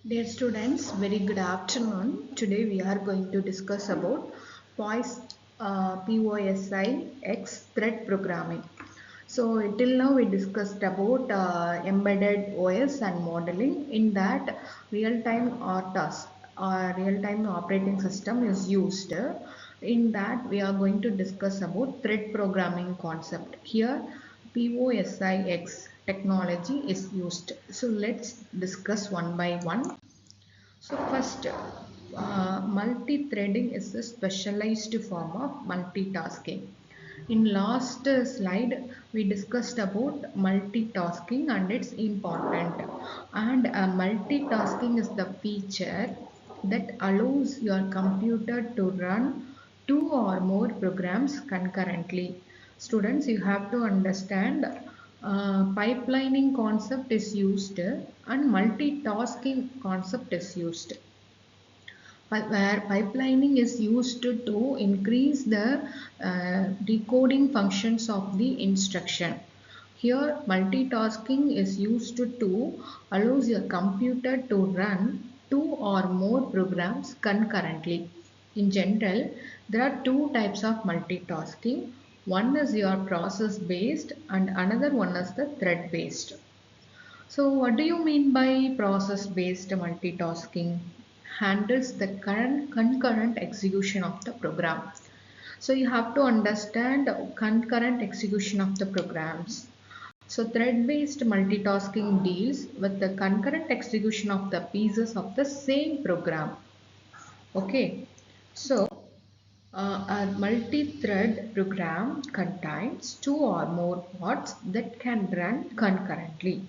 Dear students, very good afternoon. Today we are going to discuss about POSIX thread programming. So till now we discussed about embedded OS and modeling. In that, real-time task or real-time operating system is used. In that we are going to discuss about thread programming concept. Here POSIX technology is used. So let's discuss one by one. So first, multi-threading is a specialized form of multitasking. In last slide, we discussed about multitasking and its important. And multitasking is the feature that allows your computer to run two or more programs concurrently. Students, you have to understand pipelining concept is used and multitasking concept is used. Where pipelining is used to increase the decoding functions of the instruction. Here multitasking is used to allows your computer to run two or more programs concurrently. In general, there are two types of multitasking. One is your process based and another one is the thread based. So what do you mean by process based multitasking? Handles the current concurrent execution of the program. So you have to understand concurrent execution of the programs. So thread based multitasking deals with the concurrent execution of the pieces of the same program. Okay. So a multi-thread program contains two or more parts that can run concurrently.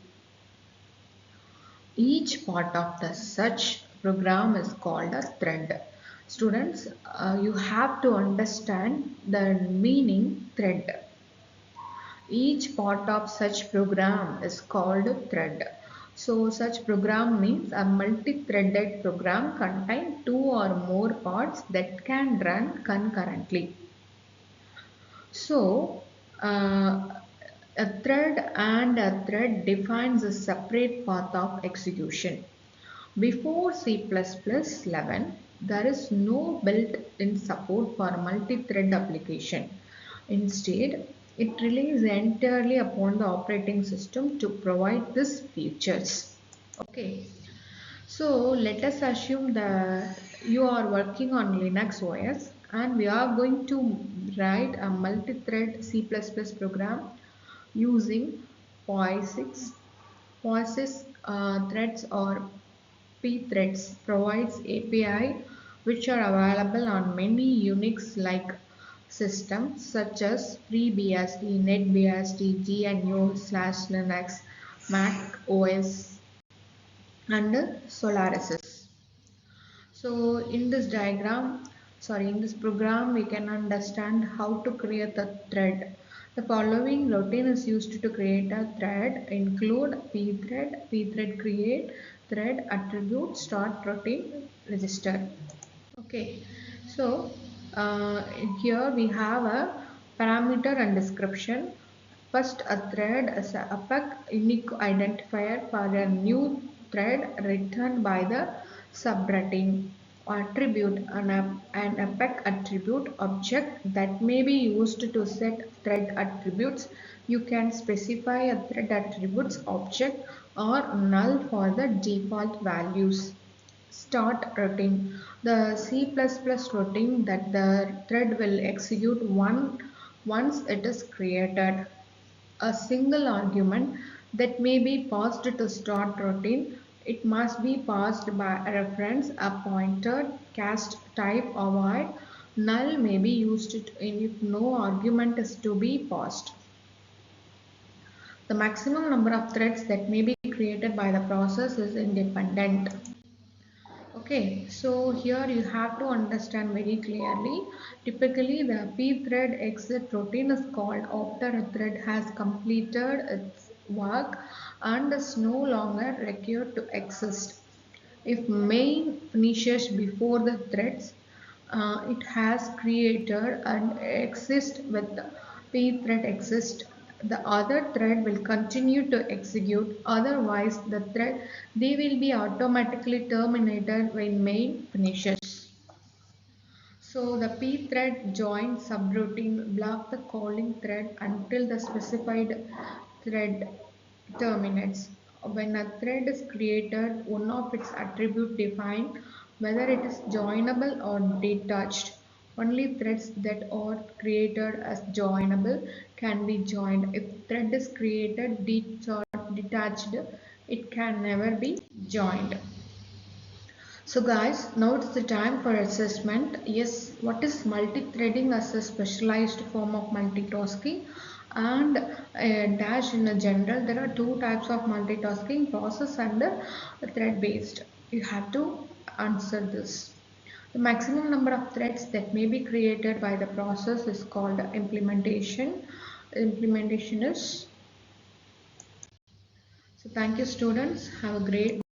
Each part of the such program is called a thread. Students, you have to understand the meaning thread. Each part of such program is called a thread. So such program means a multi-threaded program contains two or more parts that can run concurrently. So a thread and a thread defines a separate path of execution. Before C++11, there is no built-in support for multi-thread application. Instead, it relies entirely upon the operating system to provide these features. Okay, so let us assume that you are working on Linux OS and we are going to write a multi-thread C++ program using POSIX. POSIX threads or Pthreads provides API which are available on many Unix-like systems such as FreeBSD, NetBSD, GNU/Linux, Mac OS, and Solaris. So in this program, we can understand how to create a thread. The following routine is used to create a thread: include pthread create, thread attribute, start routine, register. Okay, so here we have a parameter and description. First, a thread is a APEC unique identifier for a new thread returned by the subroutine attribute, an APEC attribute object that may be used to set thread attributes. You can specify a thread attributes object or null for the default values. Start routine. The C++ routine that the thread will execute once it is created. A single argument that may be passed to start routine. It must be passed by a reference, a pointer, cast type or void. Null may be used if no argument is to be passed. The maximum number of threads that may be created by the process is independent. Okay, so here you have to understand very clearly. Typically, the pthread exit routine is called after a thread has completed its work and is no longer required to exist. If main finishes before the threads it has created and exist with pthread exist the other thread will continue to execute. Otherwise, they will be automatically terminated when main finishes. So the pthread join subroutine block the calling thread until the specified thread terminates. When a thread is created, one of its attributes define whether it is joinable or detached. Only threads that are created as joinable can be joined. If thread is created detached, it can never be joined. So guys, now it's the time for assessment. Yes, what is multi-threading as a specialized form of multitasking? And dash in a general, there are two types of multitasking, process and thread based. You have to answer this. The maximum number of threads that may be created by the process is called implementation. Implementation is. So thank you students. Have a great